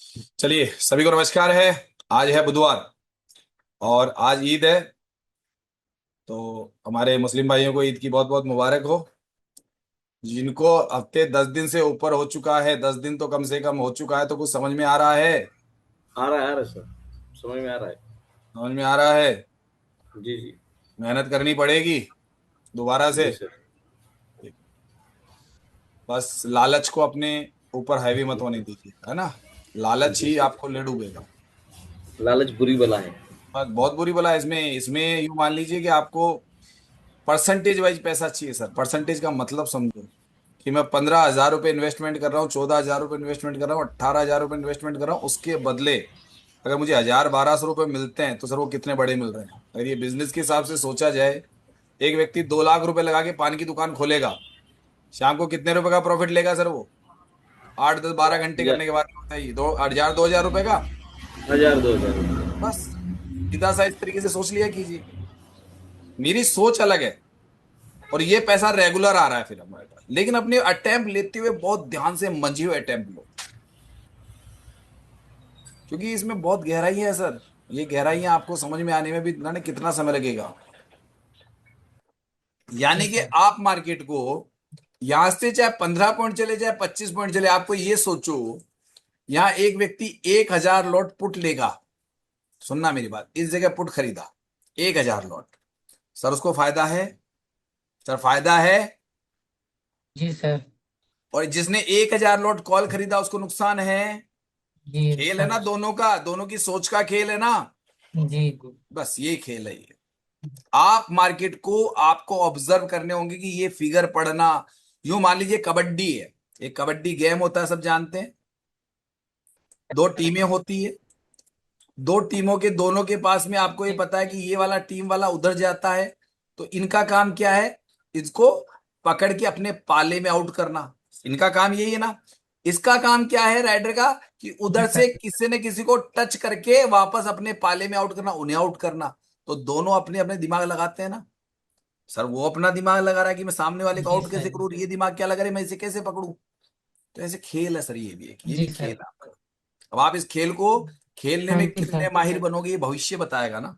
चलिए, सभी को नमस्कार है। आज है बुधवार और आज ईद है। तो हमारे मुस्लिम भाइयों को ईद की बहुत बहुत मुबारक हो। जिनको हफ्ते 10 दिन से ऊपर हो चुका है, 10 दिन तो कम से कम हो चुका है, तो कुछ समझ में आ रहा है? आ रहा है सर। समझ में आ रहा है। समझ में आ रहा है। जी जी। मेहनत करनी पड़ेगी दोबारा से। जी सर। बस लालच को अपने ऊपर हैवी मत होने दीजिए, है ना। लालच जी ही सर। आपको ले डूबेगा। लालच बुरी बला है। बस बहुत बुरी बला है इसमें। इसमें यूं मान लीजिए कि आपको परसेंटेज वाइज पैसा चाहिए सर। परसेंटेज का मतलब समझो कि मैं 15,000 रुपये इन्वेस्टमेंट कर रहा हूँ, 14,000 रुपये इन्वेस्टमेंट कर रहा हूँ, 18,000 रुपये इन्वेस्टमेंट कर रहा हूँ, उसके बदले अगर मुझे 1,000 1,200 रुपये मिलते हैं तो सर वो कितने बड़े मिल रहे हैं। अगर ये बिजनेस के हिसाब से सोचा जाए, एक व्यक्ति 2 लाख रुपए लगा के पान की दुकान खोलेगा, शाम को कितने रुपए का प्रॉफिट लेगा सर वो? 8 10 12 घंटे या करने के बाद बताइए, 2,000 2,000 रुपए का। 1000 2000। बस सीधा सा इस तरीके से सोच लिया कीजिए। मेरी सोच अलग है और ये पैसा रेगुलर आ रहा है फिर हमारे पास। लेकिन अपने अटेम्प्ट लेते हुए बहुत ध्यान से मंझे हुए अटेम्प्ट लो, क्योंकि इसमें बहुत गहराई है सर। ये गहराइयां आपको समझ में आने में भी ना कितना समय लगेगा। जी यानी कि सर। आप मार्केट को यहां से चाहे 15 पॉइंट चले चाहे 25 पॉइंट चले, आपको ये सोचो यहां एक व्यक्ति 1,000 लॉट पुट लेगा। सुनना मेरी बात, इस जगह पुट खरीदा 1,000 लॉट, सर उसको फायदा है? सर फायदा है। जी सर। और जिसने 1,000 लॉट कॉल खरीदा उसको नुकसान है। जी खेल है सर। ना दोनों का, दोनों की सोच का खेल है ना। जी। बस ये खेल है ये। आप मार्केट को आपको ऑब्जर्व करने होंगे कि ये फिगर पढ़ना। यूं मान लीजिए कबड्डी है, एक कबड्डी गेम होता है, सब जानते हैं। दो टीमें होती है, दो टीमों के दोनों के पास में आपको ये पता है कि ये वाला टीम वाला उधर जाता है, तो इनका काम क्या है? इसको पकड़ के अपने पाले में आउट करना। इनका काम यही है ना। इसका काम क्या है राइडर का? कि जी उधर सर। से किसी न किसी को टच करके वापस अपने पाले में आउट करना, उन्हें आउट करना। तो दोनों अपने अपने दिमाग लगाते हैं ना। सर वो अपना दिमाग लगा रहा है कि मैं सामने वाले को जी आउट कैसे सर। करूं, और ये दिमाग क्या लगा रहा है मैं इसे कैसे पकड़ूं। तो ऐसे खेल है सर, ये भी एक, ये भी जी खेल सर। है आपका। अब आप इस खेल को खेलने हाँ में जी कितने सर। माहिर बनोगे ये भविष्य बताएगा ना।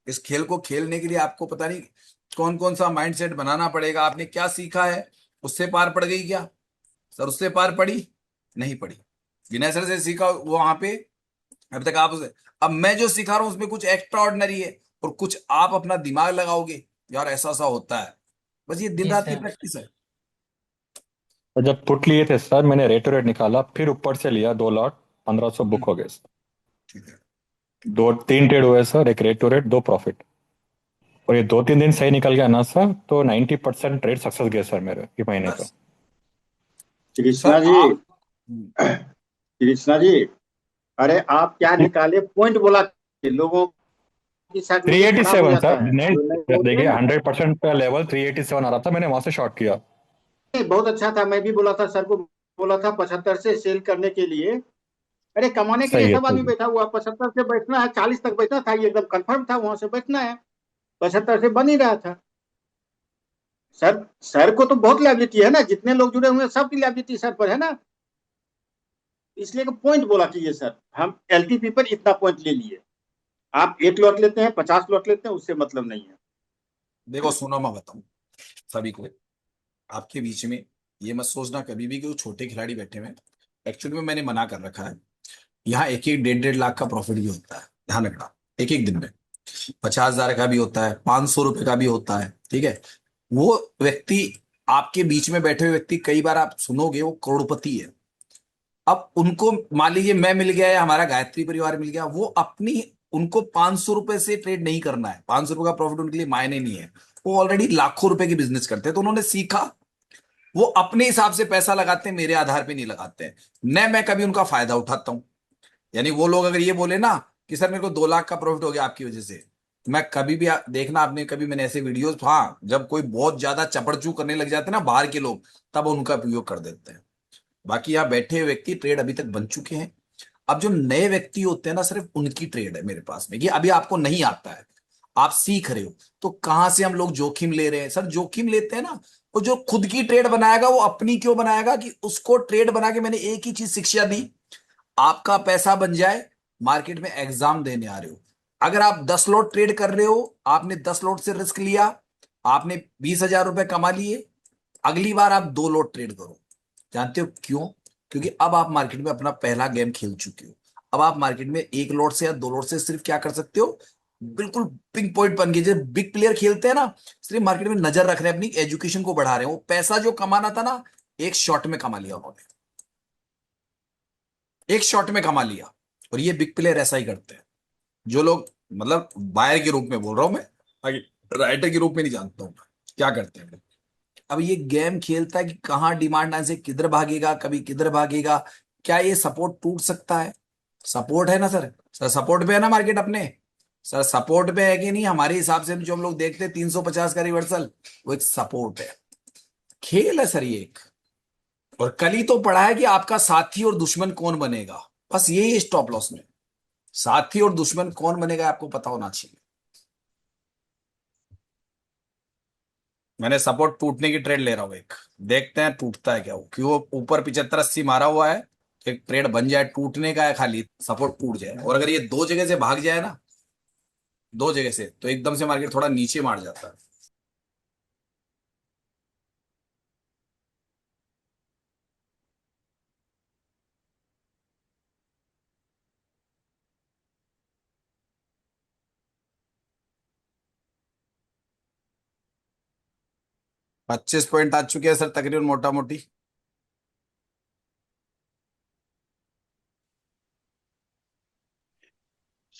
इस खेल को खेलने के लिए आपको पता नहीं कौन कौन सा माइंडसेट बनाना पड़ेगा। आपने क्या सीखा है, उससे पार पड़ गई क्या? सर उससे पार पड़ी? नहीं पड़ी। विनय सर से सीखा वो वहां पे, अभी तक आप उसे। अब मैं जो सिखा रहा हूं उसमें कुछ एक्स्ट्रा ऑर्डिनरी है, और कुछ आप अपना दिमाग लगाओगे, यार ऐसा सा होता है। बस ये दिन जी रात की सर। प्रैक्टिस है। तो जब पुट लिए थे सर, मैंने रेट टू रेट निकाला, फिर ऊपर से लिया 2 लॉट, 1500 बुक हम्म, हो गए सर। ठीक है। दो तीन ट्रेड हुए सर, एक रेट टू रेट, दो प्रॉफिट। और ये 2 3 दिन सही निकल गया ना सर, तो 90% ट्रेड सक्सेस गए सर मेरे ये महीने का। बस कृष्णा सर जी। आप। कृष्णा जी। अरे आप क्या निकाले पॉइंट बोला कि लोगों के साथ में थ्री ये एटी खराब हो सेवन जाता सर, है नहीं जो नहीं बोलते हैं देखिए, ना। 100% का लेवल 387 आ रहा था, मैंने वहां से शॉर्ट किया। बहुत अच्छा था, मैं भी बोला था सर को, बोला था 75 से सेल करने के लिए। अरे कमाने के लिए सही है, सब सही आदमी है। बैठा हुआ, 75 से बैठना है, 40 तक बैठना था, ये एकदम कंफर्म था वहां से बैठना है। 75 से बन ही रहा था। सर सर को तो बहुत लाइबिलिटी है ना, जितने लोग जुड़े हुए हैं सबकी लाइबिलिटी सर पर है ना। इसलिए पॉइंट बोला कि ये सर हम एलटीपी पर इतना पॉइंट ले लिए। आप 1 लॉट लेते हैं, 50 लॉट लेते हैं, उससे मतलब नहीं है। देखो सुनो, मैं बताऊं सभी को, आपके बीच में, ये मत सोचना कभी भी कि वो छोटे खिलाड़ी बैठे हुए हैं। एक्चुअली में मैंने मना कर रखा है। यहाँ एक एक 1.5 1.5 लाख का प्रॉफिट भी होता है, ध्यान रखना। एक एक दिन में 50,000 का भी होता है, 500 रुपए का भी होता है, ठीक है। वो व्यक्ति, आपके बीच में बैठे हुए व्यक्ति, कई बार आप सुनोगे वो करोड़पति है। अब उनको मान लीजिए मैं मिल गया या हमारा गायत्री परिवार मिल गया, वो अपनी, उनको 500 रुपए से ट्रेड नहीं करना है। 500 रुपए का प्रॉफिट उनके लिए मायने नहीं है। वो ऑलरेडी लाखों रुपए की बिजनेस करते हैं, तो उन्होंने सीखा। वो अपने हिसाब से पैसा लगाते हैं, मेरे आधार पे नहीं लगाते हैं। न मैं कभी उनका फायदा उठाता हूं। यानी वो लोग अगर ये बोले ना कि सर मेरे को 2 लाख का प्रॉफिट हो गया आपकी वजह से, तो मैं कभी भी, देखना आपने कभी, मैंने ऐसे वीडियोस, हाँ जब कोई बहुत ज्यादा चपड़चू करने लग जाते हैं ना बाहर के लोग, तब उनका उपयोग कर देते हैं। बाकी यहाँ बैठे हुए व्यक्ति ट्रेड अभी तक बन चुके हैं। अब जो नए व्यक्ति होते हैं ना, सिर्फ उनकी ट्रेड है मेरे पास में, ये अभी आपको नहीं आता है, आप सीख रहे हो। तो कहां से हम लोग जोखिम ले रहे हैं सर? जोखिम लेते हैं ना, वो जो खुद की ट्रेड बनाएगा वो अपनी क्यों बनाएगा? कि उसको ट्रेड बना के मैंने एक ही चीज शिक्षा दी आपका पैसा बन जाए, मार्केट में एग्जाम देने आ रहे हो। अगर आप 10 लॉट ट्रेड कर रहे हो, आपने 10 लॉट से रिस्क लिया, आपने 20,000 रुपए कमा लिए, अगली बार आप 2 लॉट ट्रेड करो। जानते हो क्यों? क्योंकि अब आप मार्केट में अपना पहला गेम खेल चुके हो। अब आप मार्केट में 1 लॉट से या 2 लॉट से सिर्फ क्या कर सकते हो, बिल्कुल पिंक पॉइंट बन गए। जैसे बिग प्लेयर खेलते हैं ना, सिर्फ मार्केट में नजर रख रहे हैं, अपनी एजुकेशन को बढ़ा रहे हैं। वो पैसा जो कमाना था ना, एक शॉट में कमा लिया उन्होंने, एक शॉट में कमा लिया। और ये बिग प्लेयर ऐसा ही करते हैं। जो लोग, मतलब बायर के रूप में बोल रहा हूं मैं, आगे राइटर के रूप में नहीं जानता हूं क्या करते हैं। अब ये गेम खेलता है कि कहाँ डिमांड आने से किधर भागेगा, कभी किधर भागेगा। क्या ये सपोर्ट टूट सकता है? सपोर्ट है ना सर, सर सपोर्ट पे है ना मार्केट अपने, सर सपोर्ट पे है कि नहीं? हमारे हिसाब से जो हम लोग देखते हैं 350 का रिवर्सल, वो एक सपोर्ट है। खेल है सर ये एक। और कल ही तो पढ़ा है कि आपका साथी और दुश्मन कौन बनेगा, बस यही स्टॉप लॉस में। साथी और दुश्मन कौन बनेगा आपको पता होना चाहिए। मैंने सपोर्ट टूटने की ट्रेड ले रहा हूं एक, देखते हैं टूटता है क्या वो, कि वो ऊपर 75-80 मारा हुआ है। एक ट्रेड बन जाए, टूटने का है खाली, सपोर्ट टूट जाए। और अगर ये 2 जगह से भाग जाए ना, 2 जगह से, तो एकदम से मार्केट थोड़ा नीचे मार जाता है। पच्चीस पॉइंट आ चुके हैं सर तकरीबन, मोटा मोटी।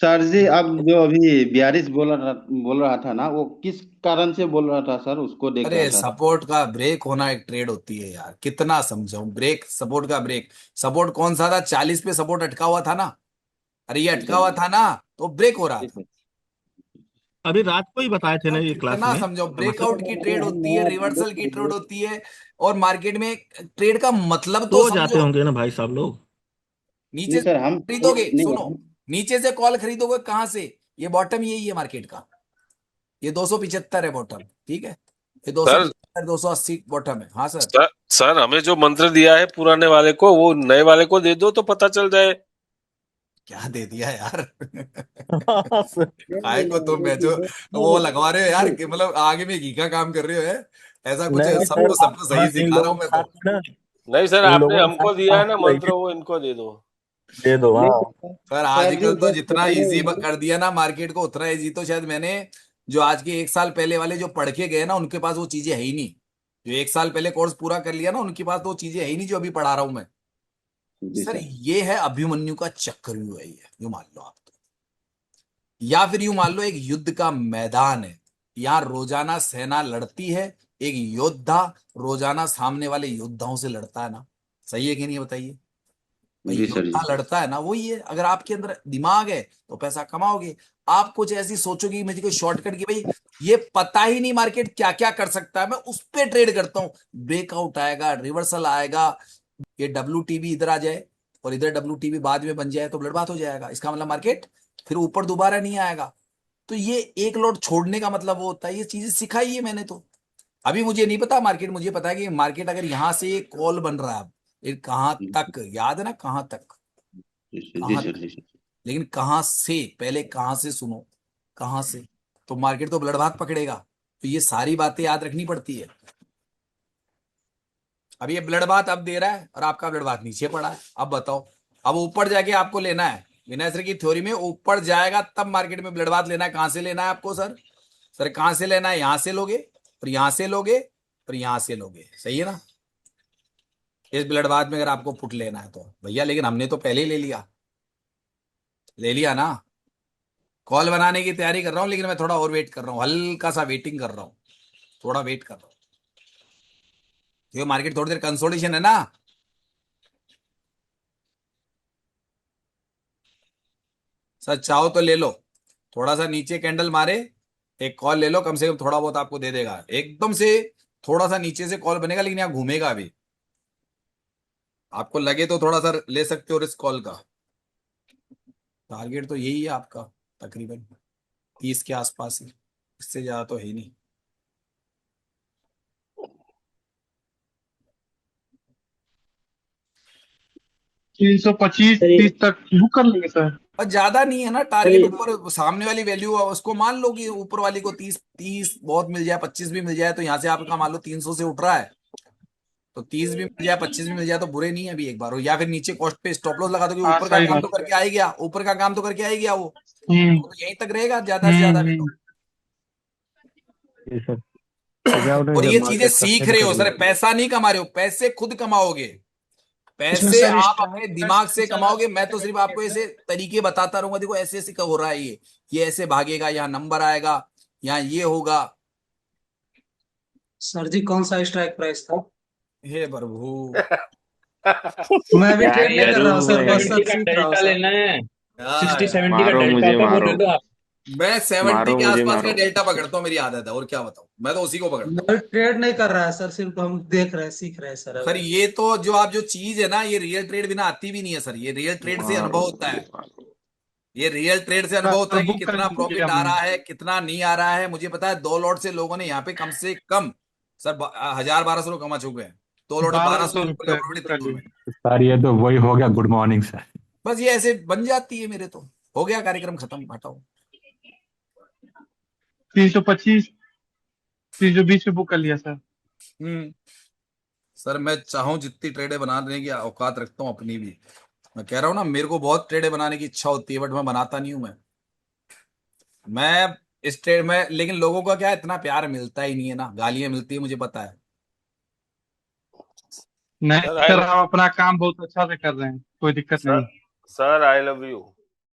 सर जी, अब जो अभी 42 बोल रहा था ना, वो किस कारण से बोल रहा था सर? उसको देख रहा अरे था। सपोर्ट का ब्रेक होना एक ट्रेड होती है यार, कितना समझाऊं। ब्रेक, सपोर्ट का ब्रेक। सपोर्ट कौन सा था? 40 पे सपोर्ट अटका हुआ था ना। अरे ये जी अटका सर, हुआ जी था ना, तो ब्रेक हो रहा जी था। सर। अभी रात को ही बताए थे ना तो ये क्लास कितना में। समझाओ, मतलब ब्रेकआउट की ट्रेड होती है, रिवर्सल की ट्रेड होती है। और मार्केट में ट्रेड का मतलब तो सो जाते समझो। होंगे ना भाई साहब लोग। नीचे नहीं से सर, हम खरीदोगे, नहीं सुनो, नीचे से कॉल खरीदोगे कहां से? ये बॉटम यही है मार्केट का, ये 275 है बॉटम, ठीक है? ये दो सौ सर पिछहत्तर 280 बॉटम है। हाँ सर। सर सर हमें जो मंत्र दिया है पुराने वाले को, वो नए वाले को दे दो तो पता चल जाए। क्या दे दिया यार? हाँ, सर। काय को तुम बेचो, वो लगवा रहे हो यार, कि मतलब आगे में घी का काम कर रहे हो है? ऐसा कुछ है? नहीं सर, सबको हाँ, सही इन सिखा रहा लोगों हूँ के मैं साथ तो। में ना, नहीं सर, इन आपने लोगों के हमको साथ दिया है ना में मंत्र, वो इनको दे दो। दे दो। हाँ, सर सर जी, आजकल तो बस जितना इजी कर दिया ना मार्केट को, उतना इजी तो शायद मैंने, जो आज के 1 साल पहले वाले जो पढ़ के गए ना, उनके पास वो चीजें है ही नहीं। जो 1 साल पहले कोर्स पूरा कर लिया ना, उनके पास तो वो चीजें है ही नहीं जो अभी पढ़ा रहा हूं मैं। जी सर सर। ये है अभिमन्यु का चक्रव्यूह है ये, यूं मान लो आप तो। या फिर यूं मान लो एक युद्ध का मैदान है, यहाँ रोजाना सेना लड़ती है। एक योद्धा रोजाना सामने वाले योद्धाओं से लड़ता है ना। सही है कि नहीं, बताइए? भाई जी सर, जी योद्धा सर। लड़ता है ना, वही है। अगर आपके अंदर दिमाग है तो पैसा कमाओगे। आप कुछ ऐसी सोचोगे कि मुझे कोई शॉर्टकट की, भाई ये पता ही नहीं मार्केट क्या क्या कर सकता है, मैं उस पे ट्रेड करता हूं। ब्रेकआउट आएगा, रिवर्सल आएगा, ये WTB इधर आ जाए और इधर WTB बाद में बन जाए तो ब्लडबाथ हो जाएगा। इसका मतलब मार्केट फिर ऊपर दोबारा नहीं आएगा। तो ये एक लॉट छोड़ने का मतलब वो होता है। ये चीजें सिखाई है मैंने तो। अभी मुझे नहीं पता मार्केट, मुझे पता है कि मार्केट अगर यहां से ये कॉल बन रहा है, अब ये कहां तक, याद है ना कहां तक, जी सर, जी कहां सर, तक। जी सर। लेकिन कहां से, पहले कहां से सुनो, कहां से। तो मार्केट तो ब्लड बाथ पकड़ेगा। तो ये सारी बातें याद रखनी पड़ती है। अब ये ब्लड बाथ अब दे रहा है और आपका ब्लड बाथ नीचे पड़ा है। अब बताओ, अब ऊपर जाके आपको लेना है, विनय सर की थ्योरी में ऊपर जाएगा तब मार्केट में ब्लड बाथ लेना है। कहां से लेना है आपको सर? सर कहां से लेना है? यहां से लोगे, और यहां से लोगे, और यहां से लोगे, सही है ना? इस ब्लड बाथ में अगर आपको पुट लेना है तो भैया, लेकिन हमने तो पहले ही ले लिया, ले लिया ना। कॉल बनाने की तैयारी कर रहा हूं, लेकिन मैं थोड़ा और वेट कर रहा हूं, हल्का सा वेटिंग कर रहा हूं, थोड़ा वेट कर रहा हूं, क्योंकि मार्केट थोड़ी देर कंसोलिडेशन है ना। सर चाहो तो ले लो, थोड़ा सा नीचे कैंडल मारे, एक कॉल ले लो, कम से कम थोड़ा बहुत आपको दे देगा एकदम से। थोड़ा सा नीचे से कॉल बनेगा, लेकिन यहाँ घूमेगा अभी। आपको लगे तो थोड़ा सा ले सकते हो रिस्क कॉल का। टारगेट तो यही है आपका, तकरीबन 30 के आसपास ही, इससे ज्यादा तो है ही नहीं। 325 30 तक बुक कर लेंगे सर। और ज्यादा नहीं है ना टारगेट, ऊपर सामने वाली वैल्यू उसको मान लो कि ऊपर वाली को 30 बहुत मिल जाए, 25 भी मिल जाए, तो यहाँ से आपका मान लो 300 से उठ रहा है, तो 30 भी मिल जाए, 25 भी मिल जाए तो बुरे नहीं है अभी एक बार। या फिर नीचे कॉस्ट पे स्टॉप लॉस लगा दो कि हाँ ऊपर का सही काम बात। तो करके आ ही गया, ऊपर का काम तो करके आ ही गया वो, हम्म तो यहीं तक रहेगा ज्यादा से ज्यादा भी तो। जी सर, फिगर आउट और है ये चीजें मार्केट सीख सस्टेन रहे कर हो रही सर, है। पैसा नहीं कमा रहे हो, पैसे खुद कमाओगे, इसमें पैसे सर आप स्टॉप अपने लॉस दिमाग से कैसा कमाओगे। लगा मैं तो सिर्फ आपको ऐसे तरीके बताता रहूंगा, देखो ऐसे ऐसे हो रहा है, ये ऐसे भागेगा, यहाँ नंबर आएगा, यहाँ ये होगा। सर जी? कौन सा स्ट्राइक प्राइस था? हे प्रभु, मैं अभी क्या ट्रेड नहीं कर रहा हूँ करूं सर, मैं। बस सर सीख रहा हूँ सर। यार मारो मुझे मारो, मैं 70 मारो के मुझे आसपास का मारो। डेल्टा पकड़ता हूँ, मेरी आदत है, और क्या बताऊं, मैं तो उसी को पकड़ता हूँ। मैं ट्रेड नहीं कर रहा है सर, सिर्फ हम देख रहे हैं, सीख रहे हैं सर सर अभी। ये तो जो आप जो चीज है ना, ये रियल ट्रेड बिना आती भी नहीं है सर, ये रियल ट्रेड से अनुभव मारो होता मुझे है, मारो। ये रियल ट्रेड से अनुभव होता सर है कि बुक कर कितना लिया प्रॉफिट आ हमने। रहा है, कितना नहीं आ रहा है। मुझे पता है 2 लॉट से लोगों ने यहाँ पे कम से कम सर 1000-1200 लोग कमा चुके हैं, 2 लॉट से 1200 रुपये का 1200 प्रॉफिट बुक इतने कर कम लिए। में। सर ये तो वही हो गया, गुड मॉर्निंग सर। बस ये ऐसे बन जाती है मेरे, तो हो गया कार्यक्रम खत्म, हटाओ। 325 320 पे बुक कर लिया सर। सर मैं चाहूं जितनी ट्रेडें बनाने की औकात रखता हूँ अपनी भी, मैं कह रहा हूँ ना, मेरे को बहुत ट्रेडें बनाने की इच्छा होती है, बट मैं बनाता नहीं हूं। मैं इस ट्रेड में, लेकिन लोगों का क्या है, इतना प्यार मिलता ही नहीं है ना, गालियां मिलती है मुझे पता है। नहीं सर सर, हम अपना काम बहुत अच्छा से कर रहे हैं, कोई दिक्कत सर नहीं। Sir I love you.